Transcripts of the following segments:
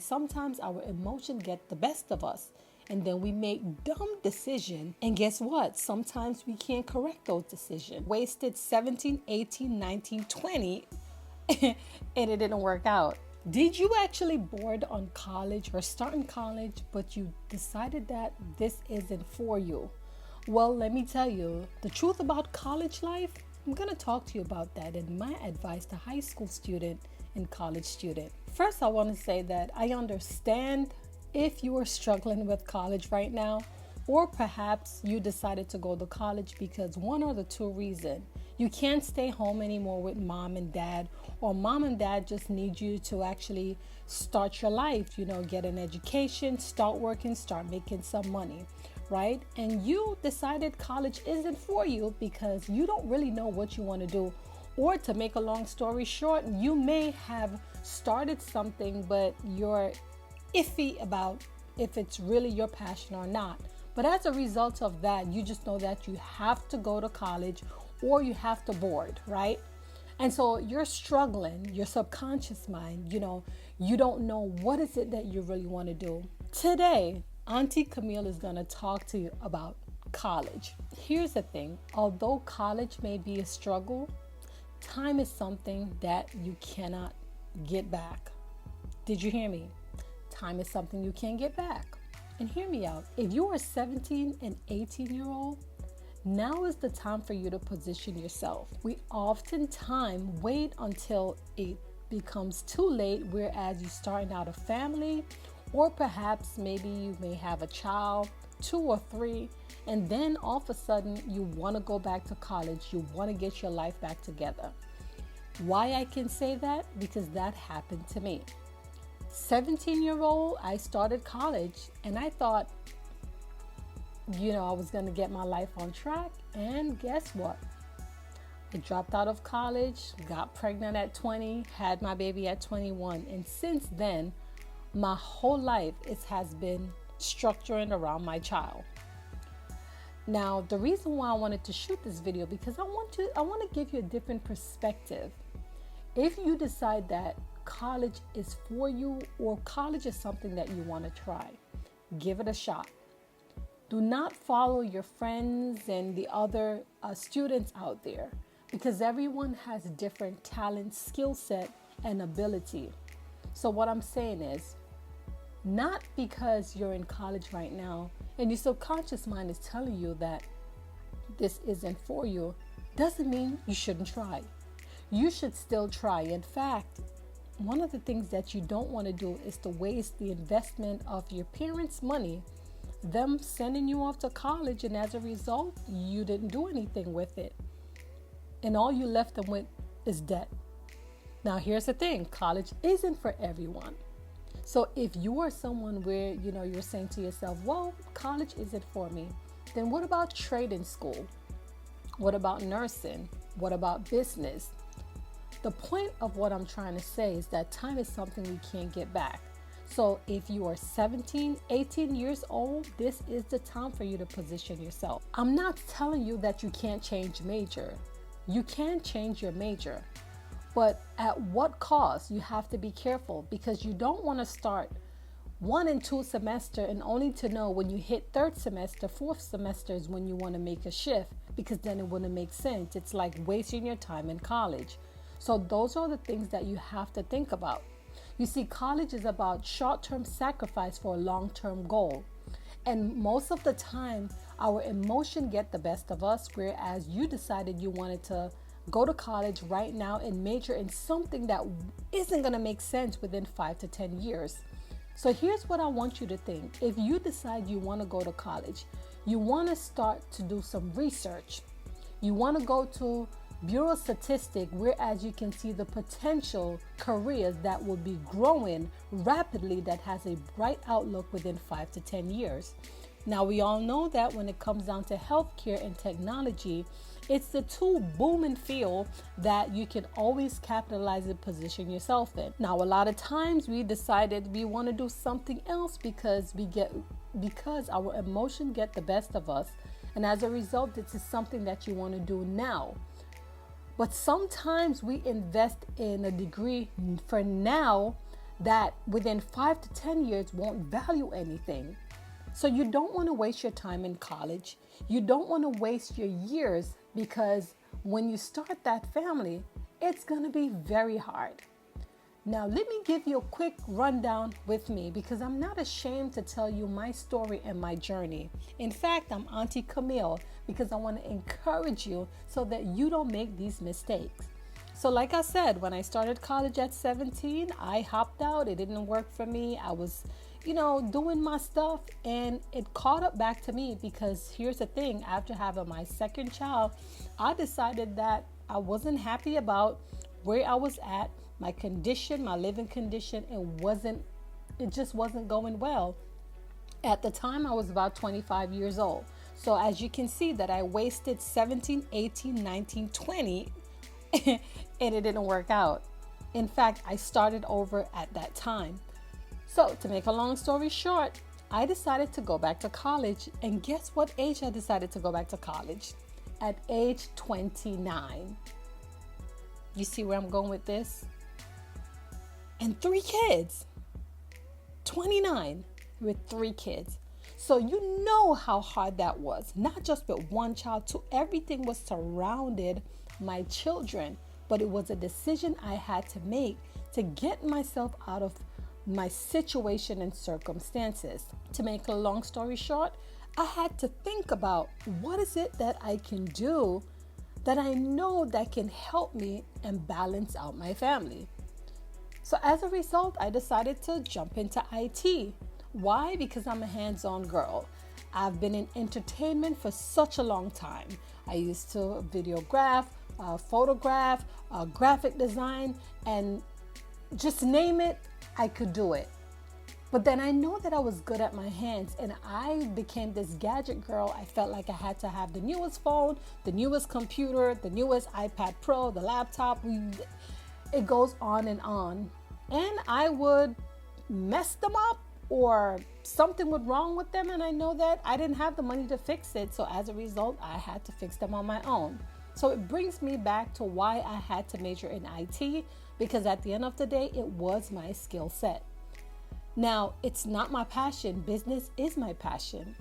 Sometimes our emotion get the best of us and then we make dumb decisions. And guess what? Sometimes we can't correct those decisions. Wasted 17, 18, 19, 20 and it didn't work out. Did you actually board on college or start in college, but you decided that this isn't for you? Well, let me tell you the truth about college life. I'm going to talk to you about that and my advice to high school student and college student. First, I want to say that I understand if you are struggling with college right now, or perhaps you decided to go to college because one or the two reasons. You can't stay home anymore with mom and dad, or mom and dad just need you to actually start your life, get an education, start working, start making some money, right? And you decided college isn't for you because you don't really know what you want to do. Or to make a long story short, you may have started something, but you're iffy about if it's really your passion or not. But as a result of that, you just know that you have to go to college or you have to board, right? And so you're struggling, your subconscious mind, you don't know what is it that you really want to do. Today, Auntie Camille is going to talk to you about college. Here's the thing, although college may be a struggle, time is something that you cannot get back. Did you hear me? Time is something you can't get back. And hear me out. If you are 17 and 18-year-old, now is the time for you to position yourself. We oftentimes wait until it becomes too late, whereas you're starting out a family, or perhaps maybe you may have a child, 2 or 3, and then all of a sudden you want to go back to college. You want to get your life back together. Why I can say that? Because that happened to me. 17-year-old, I started college and I thought, I was going to get my life on track. And guess what? I dropped out of college, got pregnant at 20, had my baby at 21. And since then, my whole life has been structuring around my child. Now, the reason why I wanted to shoot this video, because I want to give you a different perspective. If you decide that college is for you or college is something that you want to try, give it a shot. Do not follow your friends and the other students out there, because everyone has different talent, skill set, and ability. So what I'm saying is, not because you're in college right now and your subconscious mind is telling you that this isn't for you, doesn't mean you shouldn't try. You should still try. In fact, one of the things that you don't want to do is to waste the investment of your parents' money, them sending you off to college, and as a result, you didn't do anything with it. And all you left them with is debt. Now, here's the thing. College isn't for everyone. So if you are someone where, you're saying to yourself, well, college isn't for me, then what about trade school? What about nursing? What about business? The point of what I'm trying to say is that time is something we can't get back. So if you are 17, 18 years old, this is the time for you to position yourself. I'm not telling you that you can't change major. You can change your major. But at what cost? You have to be careful, because you don't want to start 1 and 2 semester and only to know when you hit 3rd semester, 4th semester is when you want to make a shift, because then it wouldn't make sense. It's like wasting your time in college. So those are the things that you have to think about. You see, college is about short-term sacrifice for a long-term goal. And most of the time, our emotion get the best of us, whereas you decided you wanted to go to college right now and major in something that isn't going to make sense within 5 to 10 years. So here's what I want you to think. If you decide you want to go to college, you want to start to do some research. You want to go to Bureau of Statistics, whereas you can see the potential careers that will be growing rapidly, that has a bright outlook within 5 to 10 years. Now, we all know that when it comes down to healthcare and technology, it's the two booming field that you can always capitalize and position yourself in. Now, a lot of times we decided we want to do something else because our emotion get the best of us. And as a result, this is something that you want to do now. But sometimes we invest in a degree for now that within 5 to 10 years won't value anything. So you don't want to waste your time in college. You don't want to waste your years, because when you start that family, it's going to be very hard. Now, let me give you a quick rundown with me, because I'm not ashamed to tell you my story and my journey. In fact, I'm Auntie Camille because I want to encourage you so that you don't make these mistakes. So like I said, when I started college at 17, I hopped out. It didn't work for me. I was, doing my stuff, and it caught up back to me, because here's the thing. After having my second child, I decided that I wasn't happy about where I was at, my condition, my living condition. It just wasn't going well. At the time, I was about 25 years old. So as you can see that I wasted 17, 18, 19, 20 and it didn't work out. In fact, I started over at that time. So to make a long story short, I decided to go back to college. And guess what age I decided to go back to college? At age 29. You see where I'm going with this? And 3 kids. 29 with 3 kids. So you know how hard that was. Not just with one child, too. Everything was surrounded my children. But it was a decision I had to make to get myself out of my situation and circumstances. To make a long story short, I had to think about what is it that I can do that I know that can help me and balance out my family. So as a result, I decided to jump into IT. Why? Because I'm a hands-on girl. I've been in entertainment for such a long time. I used to videograph, photograph, graphic design, and just name it, I could do it. But then I know that I was good at my hands, and I became this gadget girl. I felt like I had to have the newest phone, the newest computer, the newest iPad Pro, the laptop. It goes on. And I would mess them up, or something would wrong with them, and I know that I didn't have the money to fix it. So as a result, I had to fix them on my own. So it brings me back to why I had to major in IT, because at the end of the day, it was my skill set. Now, it's not my passion. Business is my passion.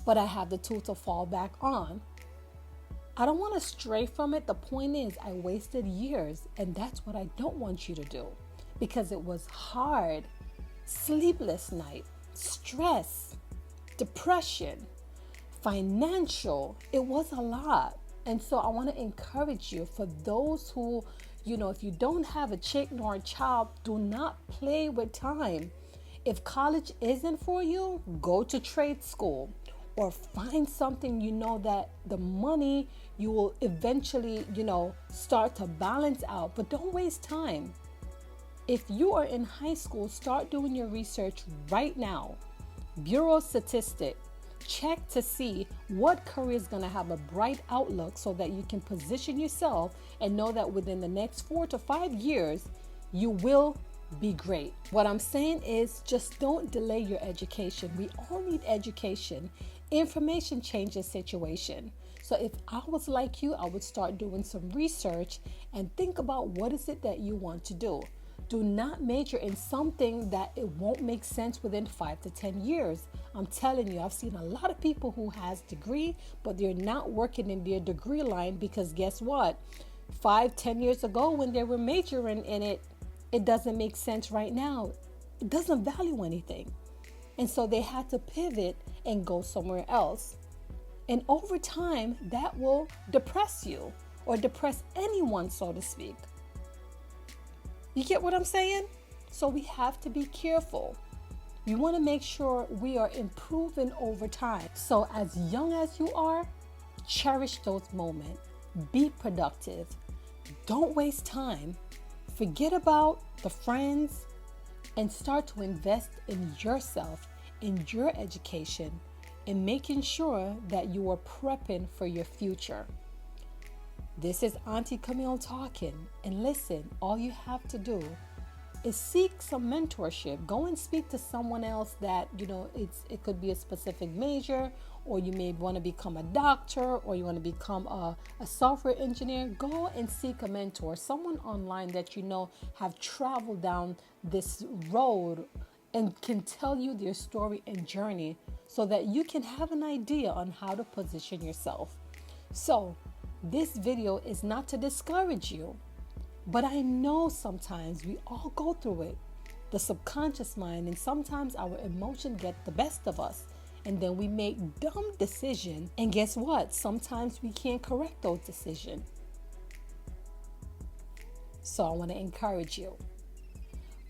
But I have the tool to fall back on. I don't want to stray from it. The point is, I wasted years, and that's what I don't want you to do, because it was hard. Sleepless night, stress, depression, financial. It was a lot. And so I want to encourage you, for those who, if you don't have a chick nor a child, do not play with time. If college isn't for you, go to trade school, or find something that the money you will eventually, start to balance out. But don't waste time. If you are in high school, start doing your research right now. Bureau of Statistics. Check to see what career is going to have a bright outlook, so that you can position yourself and know that within the next 4 to 5 years, you will be great. What I'm saying is, just don't delay your education. We all need education. Information changes situation. So if I was like you, I would start doing some research and think about what is it that you want to do. Do not major in something that it won't make sense within 5 to 10 years. I'm telling you, I've seen a lot of people who has degree, but they're not working in their degree line, because guess what? 5-10 years ago, when they were majoring in it, it doesn't make sense right now. It doesn't value anything. And so they had to pivot and go somewhere else. And over time, that will depress you, or depress anyone, so to speak. You get what I'm saying? So we have to be careful. We want to make sure we are improving over time. So as young as you are, cherish those moments. Be productive. Don't waste time. Forget about the friends and start to invest in yourself, in your education, and making sure that you are prepping for your future. This is Auntie Camille talking. And listen, all you have to do is seek some mentorship. Go and speak to someone else that, it could be a specific major, or you may want to become a doctor, or you want to become a software engineer. Go and seek a mentor, someone online that have traveled down this road and can tell you their story and journey, so that you can have an idea on how to position yourself. So this video is not to discourage you, but I know sometimes we all go through it, the subconscious mind, and sometimes our emotions get the best of us, and then we make dumb decisions, and guess what? Sometimes we can't correct those decisions. So I want to encourage you.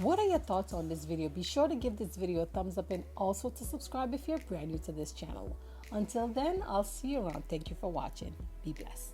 What are your thoughts on this video? Be sure to give this video a thumbs up, and also to subscribe if you're brand new to this channel. Until then, I'll see you around. Thank you for watching. Be blessed.